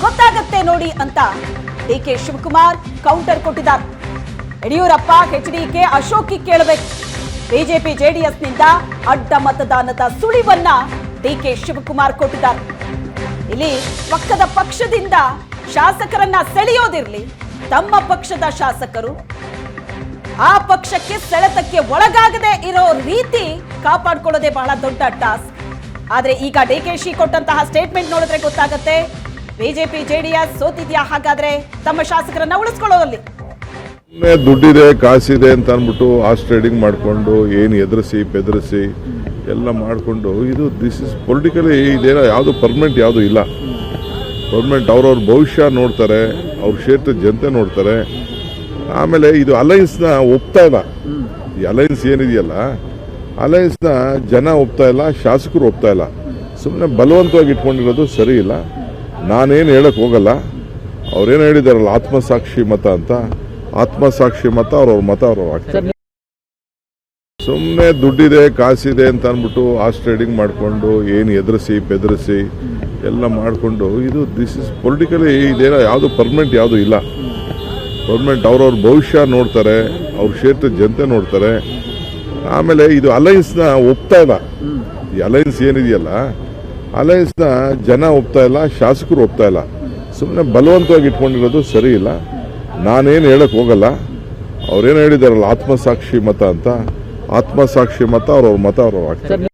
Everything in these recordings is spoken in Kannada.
ಗೊತ್ತಾಗತ್ತೆ ನೋಡಿ ಅಂತ ಡಿಕೆ ಶಿವಕುಮಾರ್ ಕೌಂಟರ್ ಕೊಟ್ಟಿದ್ದಾರೆ. ಯಡಿಯೂರಪ್ಪ ಎಚ್ಡಿಕೆ ಅಶೋಕಿ ಕೇಳಬೇಕು. ಬಿಜೆಪಿ ಜೆಡಿಎಸ್ನಿಂದ ಅಡ್ಡ ಮತದಾನದ ಸುಳಿವನ್ನ ಡಿಕೆ ಶಿವಕುಮಾರ್ ಕೊಟ್ಟಿದ್ದಾರೆ. ಇಲ್ಲಿ ಪಕ್ಕದ ಪಕ್ಷದಿಂದ ಶಾಸಕರನ್ನ ಸೆಳೆಯೋದಿರ್ಲಿ, ತಮ್ಮ ಪಕ್ಷದ ಶಾಸಕರು ಆ ಪಕ್ಷಕ್ಕೆ ಸೆಳೆತಕ್ಕೆ ಒಳಗಾಗದೆ ಇರೋ ರೀತಿ ಕಾಪಾಡ್ಕೊಳ್ಳೋದೇ ಬಹಳ ದೊಡ್ಡ ಟಾಸ್ಕ್. ಆದ್ರೆ ಈಗ ಡಿಕೆಶಿ ಕೊಟ್ಟಂತಹ ಸ್ಟೇಟ್ಮೆಂಟ್ ನೋಡಿದ್ರೆ ಗೊತ್ತಾಗತ್ತೆ, ಬಿಜೆಪಿ ಜೆಡಿಎಸ್ ಸೋತಿದ್ಯಾ, ಹಾಗಾದ್ರೆ ತಮ್ಮ ಶಾಸಕರನ್ನ ಉಳಿಸ್ಕೊಳ್ಳೋದಲ್ಲಿ ದುಡ್ಡಿದೆ ಕಾಸಿದೆ ಅಂತ ಅಂದ್ಬಿಟ್ಟು ಆಸ್ ಟ್ರೇಡಿಂಗ್ ಮಾಡಿಕೊಂಡು ಏನು ಎದುರಿಸಿ ಬೆದರಿಸಿ ಎಲ್ಲ ಮಾಡಿಕೊಂಡು ಇದು ದಿಸ್ ಇಸ್ ಪೊಲಿಟಿಕಲಿ ಇದೇನೋ ಯಾವುದು ಪರ್ಮನೆಂಟ್ ಯಾವುದು ಇಲ್ಲ. ಪರ್ಮನೆಂಟ್ ಅವ್ರವ್ರ ಭವಿಷ್ಯ ನೋಡ್ತಾರೆ, ಅವ್ರ ಕ್ಷೇತ್ರದ ಜನತೆ ನೋಡ್ತಾರೆ. ಆಮೇಲೆ ಇದು ಅಲೈನ್ಸ್ನ ಒಪ್ತಾ ಇಲ್ಲ. ಈ ಅಲೈನ್ಸ್ ಏನಿದೆಯಲ್ಲ, ಅಲೈನ್ಸ್ನ ಜನ ಒಪ್ತಾ ಇಲ್ಲ, ಶಾಸಕರು ಒಪ್ತಾ ಇಲ್ಲ. ಸುಮ್ಮನೆ ಬಲವಂತವಾಗಿ ಇಟ್ಕೊಂಡಿರೋದು ಸರಿ ಇಲ್ಲ. ನಾನೇನು ಹೇಳಕ್ ಹೋಗಲ್ಲ. ಅವ್ರೇನು ಹೇಳಿದಾರಲ್ಲ ಆತ್ಮಸಾಕ್ಷಿ ಮತ ಅಂತ, ಆತ್ಮಸಾಕ್ಷಿ ಮತ ಅವ್ರವ್ರ ಮತ ಅವ್ರವ್ರು ಆಗ್ತಾರೆ. ಸುಮ್ಮನೆ ದುಡ್ಡಿದೆ ಕಾಸಿದೆ ಅಂತ ಅಂದ್ಬಿಟ್ಟು ಆಸ್ ಟ್ರೇಡಿಂಗ್ ಮಾಡಿಕೊಂಡು ಏನು ಎದುರಿಸಿ ಬೆದರಿಸಿ ಎಲ್ಲ ಮಾಡಿಕೊಂಡು ಇದು ದಿಸ್ ಇಸ್ ಪೊಲಿಟಿಕಲಿ ಇದೇನೋ ಯಾವುದು ಪರ್ಮನೆಂಟ್ ಯಾವುದು ಇಲ್ಲ. ಪರ್ಮನೆಂಟ್ ಅವ್ರವ್ರ ಭವಿಷ್ಯ ನೋಡ್ತಾರೆ, ಅವ್ರ ಕ್ಷೇತ್ರದ ಜನತೆ ನೋಡ್ತಾರೆ. ಆಮೇಲೆ ಇದು ಅಲೈನ್ಸ್ನ ಒಪ್ತಾ ಇಲ್ಲ. ಈ ಅಲೈನ್ಸ್ ಏನಿದೆಯಲ್ಲ, ಅಲೈನ್ಸ್ನ ಜನ ಒಪ್ತಾ ಇಲ್ಲ, ಶಾಸಕರು ಒಪ್ತಾ ಇಲ್ಲ. ಸುಮ್ಮನೆ ಬಲವಂತವಾಗಿ ಇಟ್ಕೊಂಡಿರೋದು ಸರಿ ಇಲ್ಲ. ನಾನೇನು ಹೇಳಕ್ ಹೋಗಲ್ಲ. ಅವ್ರೇನು ಹೇಳಿದಾರಲ್ಲ ಆತ್ಮಸಾಕ್ಷಿ ಮತ ಅಂತ, ಆತ್ಮಸಾಕ್ಷಿ ಮತ ಅವ್ರವ್ರ ಮತ ಅವ್ರವ್ರು ಆಗ್ತಾರೆ.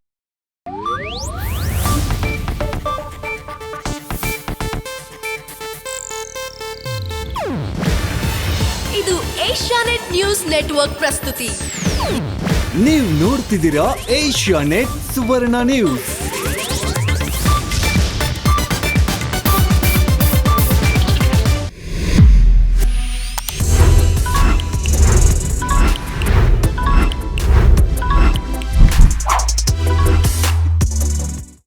ಇದು ಏಷ್ಯಾನೆಟ್ ನ್ಯೂಸ್ ನೆಟ್ವರ್ಕ್ ಪ್ರಸ್ತುತಿ. ನೀವು ನೋಡ್ತಿದ್ದೀರಾ ಏಷ್ಯಾನೆಟ್ ಸುವರ್ಣ ನ್ಯೂಸ್.